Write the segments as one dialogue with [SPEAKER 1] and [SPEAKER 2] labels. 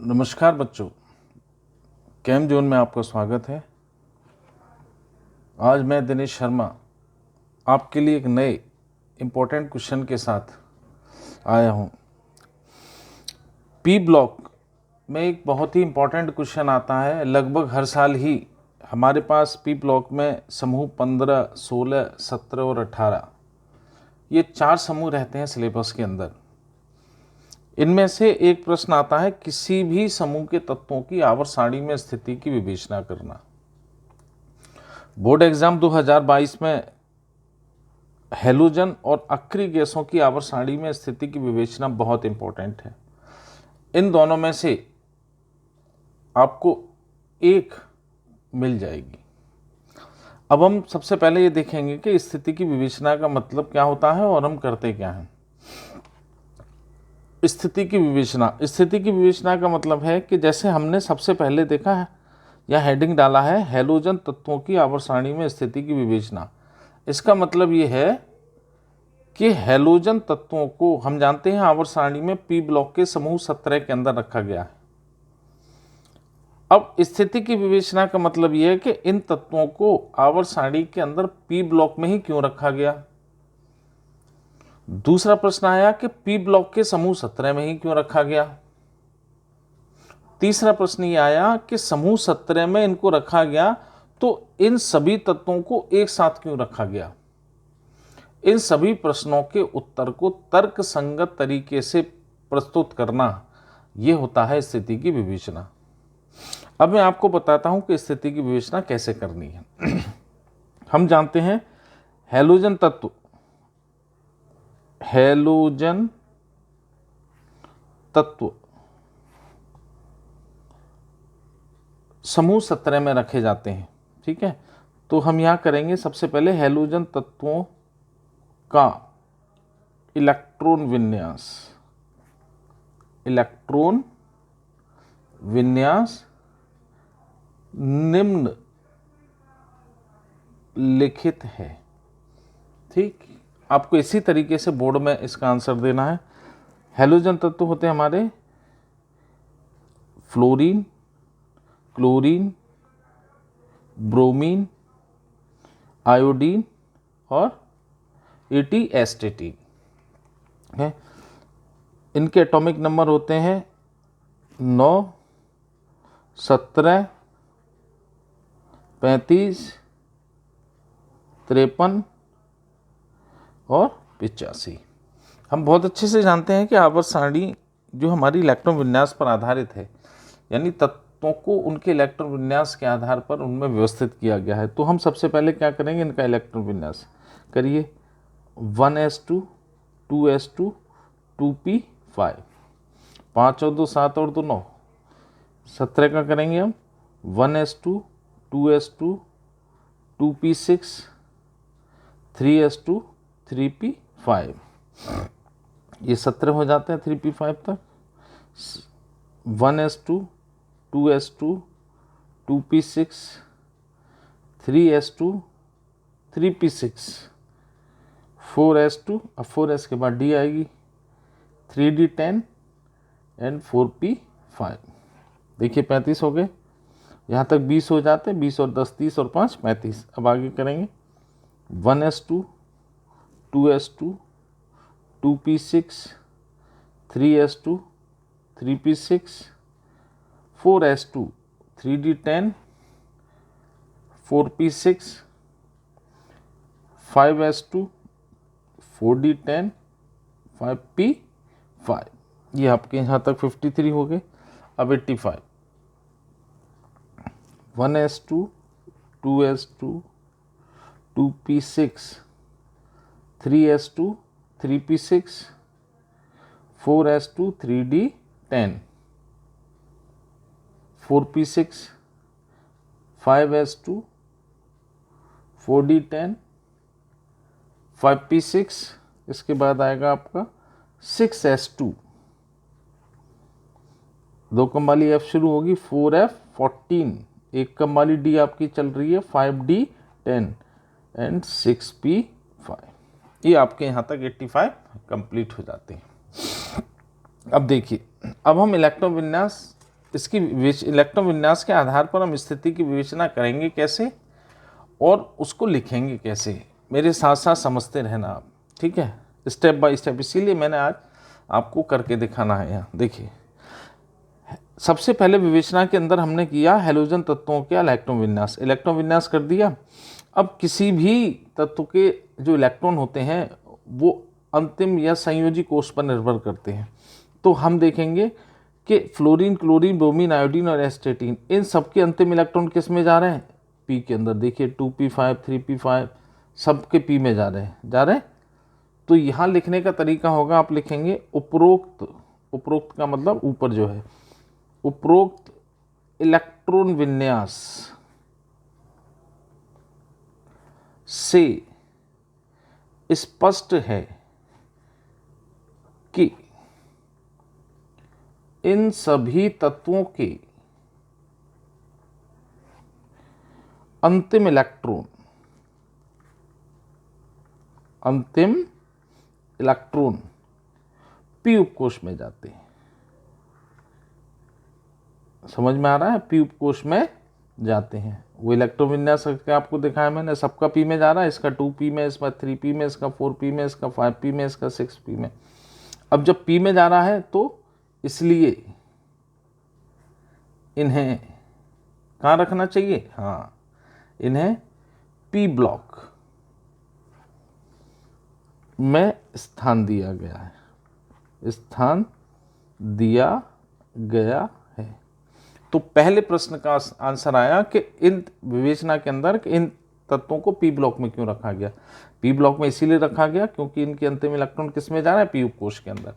[SPEAKER 1] नमस्कार बच्चों, cam zone में आपका स्वागत है। आज मैं दिनेश शर्मा आपके लिए एक नए इम्पोर्टेंट क्वेश्चन के साथ आया हूँ। पी ब्लॉक में एक बहुत ही इम्पोर्टेंट क्वेश्चन आता है। लगभग हर साल ही हमारे पास पी ब्लॉक में समूह 15, 16, 17 और 18 ये 4 समूह रहते हैं सिलेबस के अंदर। इनमें से एक प्रश्न आता है, किसी भी समूह के तत्वों की आवर्त सारणी में स्थिति की विवेचना करना। बोर्ड एग्जाम 2022 में हैलोजन और अक्रिय गैसों की आवर्त सारणी में स्थिति की विवेचना बहुत इंपॉर्टेंट है। इन दोनों में से आपको एक मिल जाएगी। अब हम सबसे पहले ये देखेंगे कि स्थिति की विवेचना का मतलब क्या होता है और हम करते क्या हैं। स्थिति की विवेचना का मतलब है कि जैसे हमने सबसे पहले देखा है या हेडिंग डाला है, हैलोजन तत्वों की आवर्त सारणी में स्थिति की विवेचना। इसका मतलब ये है कि हैलोजन तत्वों को हम जानते हैं आवर्त सारणी में पी ब्लॉक के समूह 17 के अंदर रखा गया है। अब स्थिति की विवेचना का मतलब यह है कि इन तत्वों को आवर्त सारणी के अंदर पी ब्लॉक में ही क्यों रखा गया। दूसरा प्रश्न आया कि पी ब्लॉक के समूह 17 में ही क्यों रखा गया। तीसरा प्रश्न ये आया कि समूह 17 में इनको रखा गया तो इन सभी तत्वों को एक साथ क्यों रखा गया। इन सभी प्रश्नों के उत्तर को तर्क संगत तरीके से प्रस्तुत करना यह होता है स्थिति की विवेचना। अब मैं आपको बताता हूं कि स्थिति की विवेचना कैसे करनी है। हम जानते हैं हैलोजन तत्व समूह 17 में रखे जाते हैं। ठीक है, तो हम यहां करेंगे सबसे पहले हैलोजन तत्वों का इलेक्ट्रॉन विन्यास निम्न लिखित है। ठीक, आपको इसी तरीके से बोर्ड में इसका आंसर देना है। हैलोजन तत्व होते हैं हमारे फ्लोरीन, क्लोरीन, ब्रोमीन, आयोडीन और एटीएस्टेटीन है। इनके एटॉमिक नंबर होते हैं 9, 17, 35, 53 और 85। हम बहुत अच्छे से जानते हैं कि आवर्त सारणी जो हमारी इलेक्ट्रॉन विन्यास पर आधारित है, यानी तत्वों को उनके इलेक्ट्रॉन विन्यास के आधार पर उनमें व्यवस्थित किया गया है। तो हम सबसे पहले क्या करेंगे, इनका इलेक्ट्रॉन विन्यास करिए। 1s2, 2s2, 2p5, 5 और 2 7 और 2 9, 17 का करेंगे हम 1s2, 2s2, 2p6, 3s2, 3p5। ये 17 हो जाते हैं 3p5 तक। 1s2, 2s2, 2p6, 3s2, 3p6, 4s2, अब 4s के बाद d आएगी, 3d10 एंड 4p5। देखिए 35 हो गए, यहाँ तक 20 हो जाते हैं, 20 और 10 30 और 5 35। अब आगे करेंगे 1s2, 2s2, 2p6, 3s2, 3p6, 4s2, 3d10, 4p6, 5s2, 4d10, 5p5। ये आपके यहाँ तक 53 हो गए। अब 85, 1s2, 2s2, 2p6, 3s2, 3p6, 4s2, 3d10, 4p6, 5s2, 4d10, 5p6, इसके बाद आएगा आपका 6s2, 2 कम वाली F शुरू होगी, 4f14, 1 कम वाली D आपकी चल रही है 5d10 एंड 6p5। ये आपके यहाँ तक 85 कंप्लीट हो जाते हैं। अब देखिए, अब हम इलेक्ट्रॉन विन्यास, इसकी इलेक्ट्रॉन विन्यास के आधार पर हम स्थिति की विवेचना करेंगे कैसे और उसको लिखेंगे कैसे, मेरे साथ साथ समझते रहना आप, ठीक है, स्टेप बाय स्टेप। इसीलिए मैंने आज आपको करके दिखाना है। यहाँ देखिए, सबसे पहले विवेचना के अंदर हमने किया हैलोजन तत्वों का इलेक्ट्रॉन विन्यास, इलेक्ट्रॉन विन्यास कर दिया। अब किसी भी तत्व के जो इलेक्ट्रॉन होते हैं वो अंतिम या संयोजी कोष पर निर्भर करते हैं। तो हम देखेंगे कि फ्लोरीन, क्लोरीन, ब्रोमीन, आयोडीन और एस्टेटीन, इन सबके अंतिम इलेक्ट्रॉन किस में जा रहे हैं, पी के अंदर। देखिए 2p5, 3p5 सबके पी में जा रहे हैं। तो यहाँ लिखने का तरीका होगा, आप लिखेंगे उपरोक्त, उपरोक्त का मतलब ऊपर जो है, उपरोक्त इलेक्ट्रॉन विन्यास से स्पष्ट है कि इन सभी तत्वों के अंतिम इलेक्ट्रॉन पी उपकोष में जाते हैं। समझ में आ रहा है, पी उपकोष में जाते हैं। वो इलेक्ट्रॉन विन्यास आपको दिखाया मैंने, सबका पी में जा रहा है, इसका 2p में, इसका 3p में, इसका 4p में, इसका 5p में, इसका 6p में। अब जब पी में जा रहा है तो इसलिए इन्हें कहाँ रखना चाहिए, हाँ, इन्हें पी ब्लॉक में स्थान दिया गया है, तो पहले प्रश्न का आंसर आया कि इन विवेचना के अंदर कि इन तत्वों को पी ब्लॉक में क्यों रखा गया। पी ब्लॉक में इसीलिए रखा गया क्योंकि इनके अंतिम इलेक्ट्रॉन किस में जा रहा है, पी उपकोष के अंदर।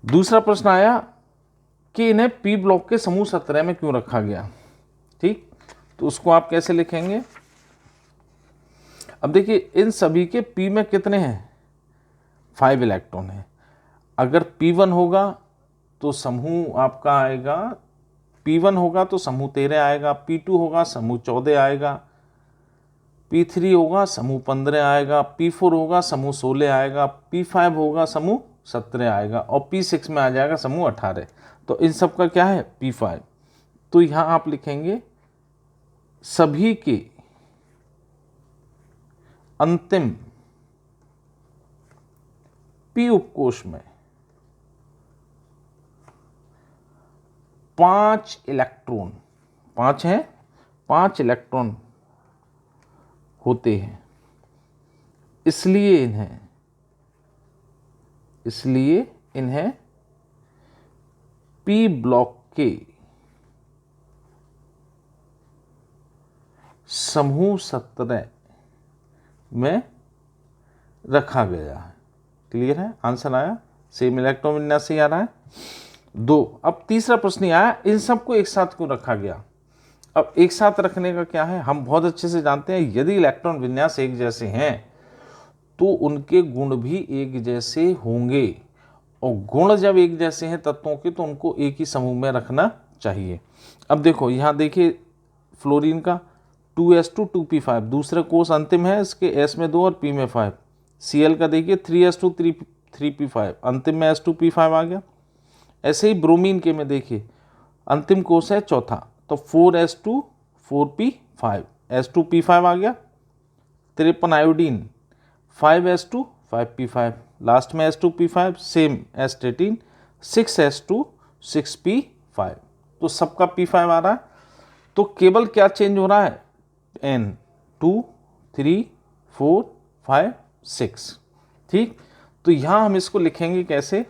[SPEAKER 1] दूसरा प्रश्न आया कि इन्हें पी ब्लॉक के समूह 17 में क्यों रखा गया। ठीक, तो उसको आप कैसे लिखेंगे। अब देखिए, इन सभी के पी में कितने हैं, 5 इलेक्ट्रॉन हैं। अगर P1 होगा तो समूह आपका आएगा, P1 होगा तो समूह 13 आएगा, P2 होगा समूह 14 आएगा, P3 होगा समूह 15 आएगा, P4 होगा समूह 16 आएगा, P5 होगा समूह 17 आएगा और P6 में आ जाएगा समूह 18। तो इन सब का क्या है, P5। तो यहाँ आप लिखेंगे सभी के अंतिम पी उपकोष में 5 इलेक्ट्रॉन, 5 हैं, 5 इलेक्ट्रॉन होते हैं। इसलिए इन्हें पी ब्लॉक के समूह 17 में रखा गया है। क्लियर है, आंसर आया, सेम इलेक्ट्रॉन विन्यास से आ रहा है। 2, अब तीसरा प्रश्न आया, इन सबको एक साथ क्यों रखा गया। अब एक साथ रखने का क्या है, हम बहुत अच्छे से जानते हैं, यदि इलेक्ट्रॉन विन्यास एक जैसे हैं तो उनके गुण भी एक जैसे होंगे, और गुण जब एक जैसे हैं तत्वों के तो उनको एक ही समूह में रखना चाहिए। अब देखो, यहाँ देखिए फ्लोरीन का 2s2 2p5, दूसरे कोष अंतिम है इसके, s में 2 और p में 5। Cl का देखिए 3s2 3p5, अंतिम में s2p5 आ गया। ऐसे ही ब्रोमीन के में देखिए अंतिम कोष है चौथा, तो 4s2 4p5, s2p5 आ गया। 53 आयोडीन 5s2 5p5, लास्ट में s2p5, सेम एस्टेटीन 6s2 6p5, तो सबका p5 आ रहा है। तो केवल क्या चेंज हो रहा है, n 2 3 4 5 6। ठीक, तो यहां हम इसको लिखेंगे कैसे,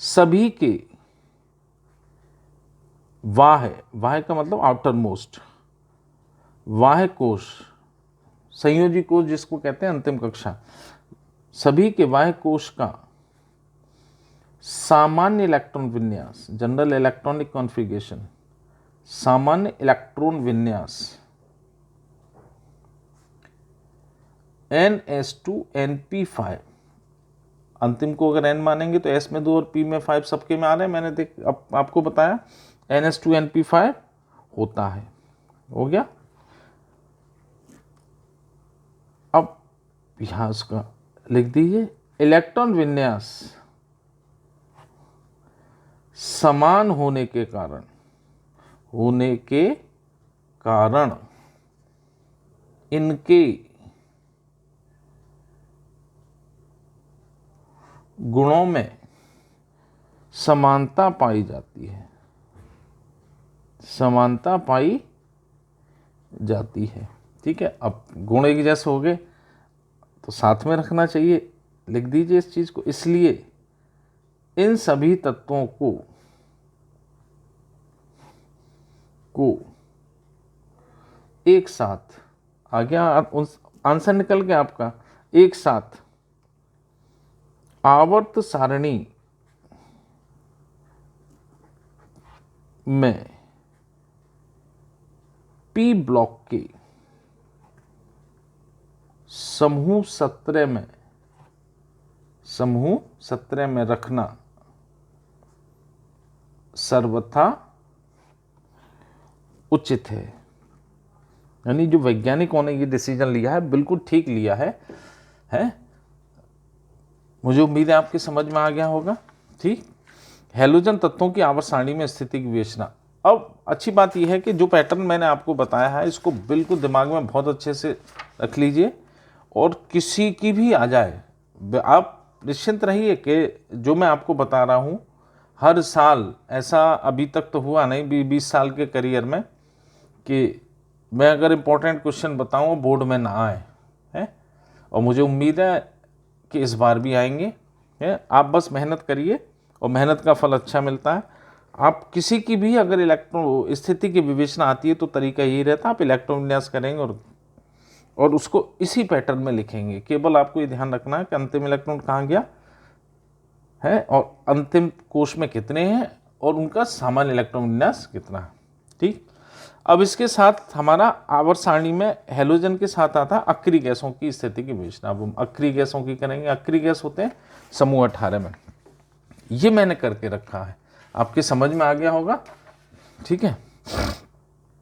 [SPEAKER 1] सभी के वाह्य का मतलब आउटर मोस्ट, वाह्य कोष, संयोजी कोष जिसको कहते हैं अंतिम कक्षा, सभी के वाह्य कोष का सामान्य इलेक्ट्रॉन विन्यास, जनरल इलेक्ट्रॉनिक कॉन्फ़िगरेशन, सामान्य इलेक्ट्रॉन विन्यास ns2 np5, अंतिम को अगर n मानेंगे तो s में 2 और p में 5 सबके में आ रहे हैं। मैंने आपको बताया ns2 np5 होता है, हो गया। अब यहाँ उसका लिख दीजिए, इलेक्ट्रॉन विन्यास समान होने के कारण इनके गुणों में समानता पाई जाती है, ठीक है। अब गुण एक जैसे हो गए तो साथ में रखना चाहिए, लिख दीजिए इस चीज को। इसलिए इन सभी तत्वों को एक साथ, आ गया आंसर निकल गया आपका, एक साथ आवर्त सारणी में पी ब्लॉक के समूह 17 में रखना सर्वथा उचित है। यानी जो वैज्ञानिकों ने ये डिसीजन लिया है बिल्कुल ठीक लिया है। मुझे उम्मीद है आपकी समझ में आ गया होगा, ठीक। हैलोजन तत्वों की आवर्त सारणी में स्थिति की विवेचना। अब अच्छी बात यह है कि जो पैटर्न मैंने आपको बताया है इसको बिल्कुल दिमाग में बहुत अच्छे से रख लीजिए, और किसी की भी आ जाए आप निश्चिंत रहिए कि जो मैं आपको बता रहा हूँ हर साल, ऐसा अभी तक तो हुआ नहीं 20 साल के करियर में कि मैं अगर इम्पोर्टेंट क्वेश्चन बताऊँ बोर्ड में ना आए हैं, और मुझे उम्मीद है कि इस बार भी आएंगे है। आप बस मेहनत करिए और मेहनत का फल अच्छा मिलता है। आप किसी की भी अगर इलेक्ट्रॉन स्थिति की विवेचना आती है तो तरीका यही रहता है, आप इलेक्ट्रॉन विन्यास करेंगे और उसको इसी पैटर्न में लिखेंगे। केवल आपको ये ध्यान रखना है कि अंतिम इलेक्ट्रॉन कहाँ गया है और अंतिम कोश में कितने हैं और उनका सामान्य इलेक्ट्रॉन विन्यास कितना है, ठीक। अब इसके साथ हमारा आवर्त सारणी में हैलोजन के साथ आता है अक्रिय गैसों की स्थिति की विवेचना। अब हम अक्रिय गैसों की करेंगे। अक्रिय गैस होते हैं समूह 18 में, ये मैंने करके रखा है, आपके समझ में आ गया होगा, ठीक है।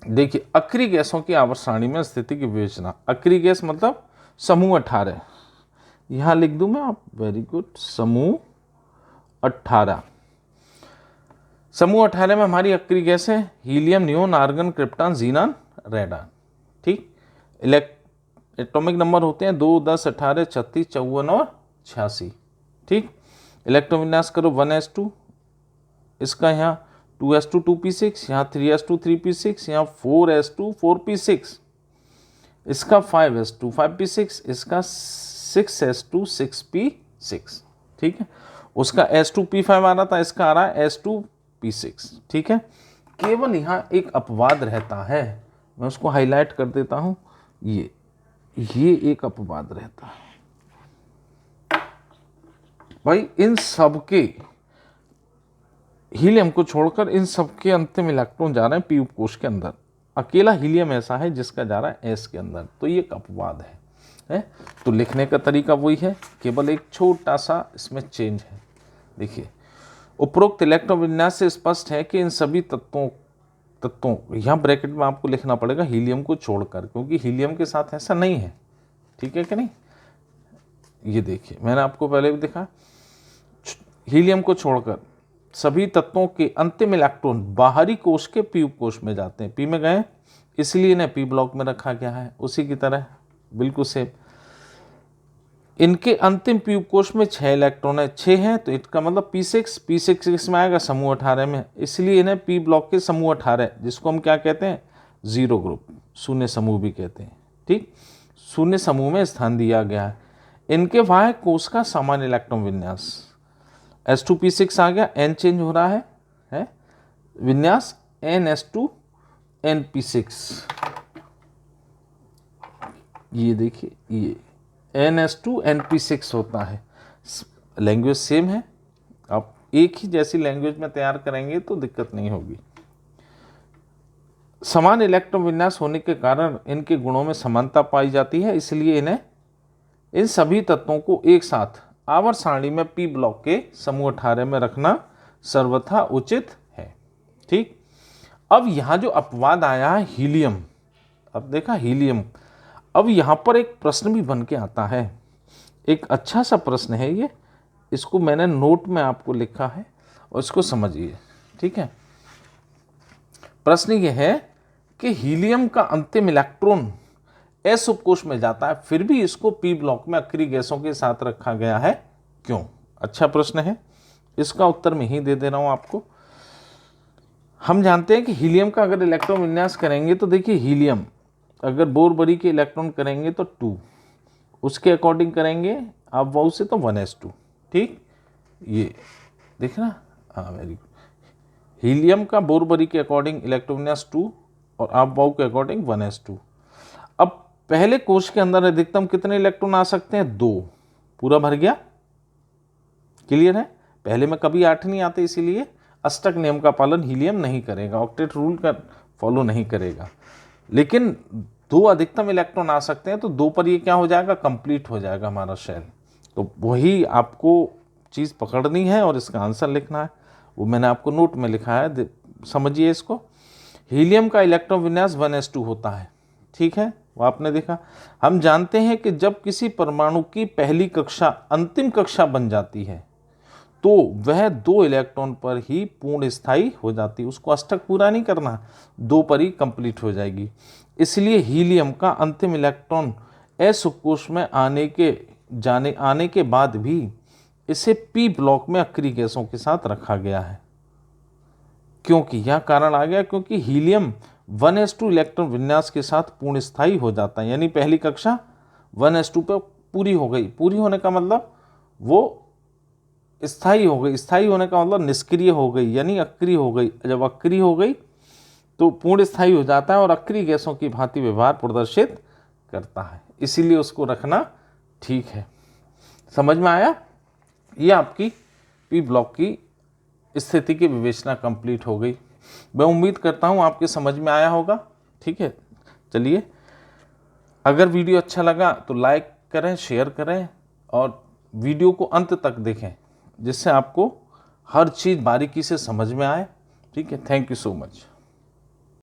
[SPEAKER 1] देखिए अक्रिय गैसों की आवर्त सारणी में स्थिति की विवेचना। अक्रिय गैस मतलब समूह 18, यहां लिख दूं मैं, आप वेरी गुड, समूह 18। समूह 18 में हमारी अक्रिय गैस है helium, neon, argon, krypton, xenon, radon, ठीक। एटॉमिक नंबर होते हैं 2, 10, 18, 36, 54 और 86, ठीक। इलेक्ट्रॉन विन्यास करो 1s2, इसका यहाँ 2s2 2p6, यहाँ 3s2 3p6, यहाँ 4s2 4p6, इसका 5s2 5p6, इसका 6s2 6p6, ठीक है। उसका s2p5 आ रहा था, इसका आ रहा है s2p6, ठीक है। केवल यहाँ एक अपवाद रहता है, मैं उसको हाईलाइट कर देता हूँ, ये एक अपवाद रहता है भाई। इन सब के हीलियम को छोड़कर इन सब के अंतिम इलेक्ट्रॉन जा रहे हैं पी उपकोश के अंदर, अकेला हीलियम ऐसा है जिसका जा रहा है एस के अंदर, तो ये एक अपवाद है। तो लिखने का तरीका वही है, केवल एक छोटा सा इसमें चेंज है। देखिए उपरोक्त इलेक्ट्रॉन विन्यास से स्पष्ट है कि इन सभी तत्वों यहाँ ब्रैकेट में आपको लिखना पड़ेगा हीलियम को छोड़कर, क्योंकि हीलियम के साथ ऐसा नहीं है, ठीक है कि नहीं। ये देखिए मैंने आपको पहले भी दिखा, हीलियम को छोड़कर सभी तत्वों के अंतिम इलेक्ट्रॉन बाहरी कोश के पी उपकोश में जाते हैं, पी में गए इसलिए इन्हें पी ब्लॉक में रखा गया है। उसी की तरह बिल्कुल सेम इनके अंतिम पी उपकोश में 6 इलेक्ट्रॉन है, 6 हैं तो इसका मतलब p6 इसमें आएगा समूह 18 में, इसलिए इन्हें पी ब्लॉक के समूह 18, जिसको हम क्या कहते हैं, जीरो ग्रुप, शून्य समूह भी कहते हैं, ठीक। शून्य समूह में स्थान दिया गया है। इनके वाह्य कोश का सामान्य इलेक्ट्रॉन विन्यास s2p6 आ गया, n चेंज हो रहा है विन्यास ns2 np6, ये देखिए ये ns2 np6 होता है। लैंग्वेज सेम है, आप एक ही जैसी लैंग्वेज में तैयार करेंगे तो दिक्कत नहीं होगी। समान इलेक्ट्रॉन विन्यास होने के कारण इनके गुणों में समानता पाई जाती है, इसलिए इन्हें इन सभी तत्वों को एक साथ आवर्त सारणी में पी ब्लॉक के समूह 18 में रखना सर्वथा उचित है, ठीक। अब यहां जो अपवाद आया है हीलियम, अब देखा हीलियम, अब यहां पर एक प्रश्न भी बन के आता है एक अच्छा सा प्रश्न है ये, इसको मैंने नोट में आपको लिखा है और इसको समझिए, ठीक है। प्रश्न ये है कि हीलियम का अंतिम इलेक्ट्रॉन एस उपकोष में जाता है, फिर भी इसको पी ब्लॉक में अक्रिय गैसों के साथ रखा गया है, क्यों? अच्छा प्रश्न है, इसका उत्तर मैं ही दे दे रहा हूं आपको। हम जानते हैं कि हीलियम का अगर इलेक्ट्रॉन विन्यास करेंगे तो देखिए, हीलियम अगर बोर के इलेक्ट्रॉन करेंगे तो 2, उसके अकॉर्डिंग करेंगे आप वाउ से तो 1s2, ठीक, ये देखना, हाँ वेरी गुड। हीलियम का बोर के अकॉर्डिंग इलेक्ट्रॉन विन्यास 2 और आप वाउ के अकॉर्डिंग 1s2। अब पहले कोश के अंदर अधिकतम कितने इलेक्ट्रॉन आ सकते हैं? 2, पूरा भर गया, क्लियर है। पहले में कभी 8 नहीं आते, इसीलिए अष्टक नियम का पालन हीलियम नहीं करेगा, ऑक्टेट रूल का फॉलो नहीं करेगा। लेकिन 2 अधिकतम इलेक्ट्रॉन आ सकते हैं, तो 2 पर ये क्या हो जाएगा? कंप्लीट हो जाएगा हमारा शेल। तो वही आपको चीज़ पकड़नी है और इसका आंसर लिखना है, वो मैंने आपको नोट में लिखा है, समझिए इसको। हीलियम का इलेक्ट्रॉन विन्यास 1s2 होता है, ठीक है, वो आपने देखा। हम जानते हैं कि जब किसी परमाणु की पहली कक्षा अंतिम कक्षा बन जाती है तो वह 2 इलेक्ट्रॉन पर ही पूर्ण स्थायी हो जाती है, उसको अष्टक पूरा नहीं करना, 2 पर ही कंप्लीट हो जाएगी। इसलिए हीलियम का अंतिम इलेक्ट्रॉन एस उपकोष में आने के बाद भी इसे पी ब्लॉक में अक्रिय गैसों के साथ रखा गया है। क्योंकि यह कारण आ गया क्योंकि हीलियम 1s2 इलेक्ट्रॉन विन्यास के साथ पूर्ण स्थायी हो जाता है, यानी पहली कक्षा 1s2 पे पूरी हो गई। पूरी होने का मतलब वो स्थायी हो गई, स्थायी होने का मतलब निष्क्रिय हो गई, यानी अक्रिय हो गई। जब अक्रिय हो गई तो पूर्ण स्थायी हो जाता है और अक्रिय गैसों की भांति व्यवहार प्रदर्शित करता है, इसीलिए उसको रखना ठीक है। समझ में आया? ये आपकी पी ब्लॉक की स्थिति की विवेचना कंप्लीट हो गई। मैं उम्मीद करता हूँ आपके समझ में आया होगा, ठीक है। चलिए, अगर वीडियो अच्छा लगा तो लाइक करें, शेयर करें और वीडियो को अंत तक देखें, जिससे आपको हर चीज़ बारीकी से समझ में आए, ठीक है। Thank you so much.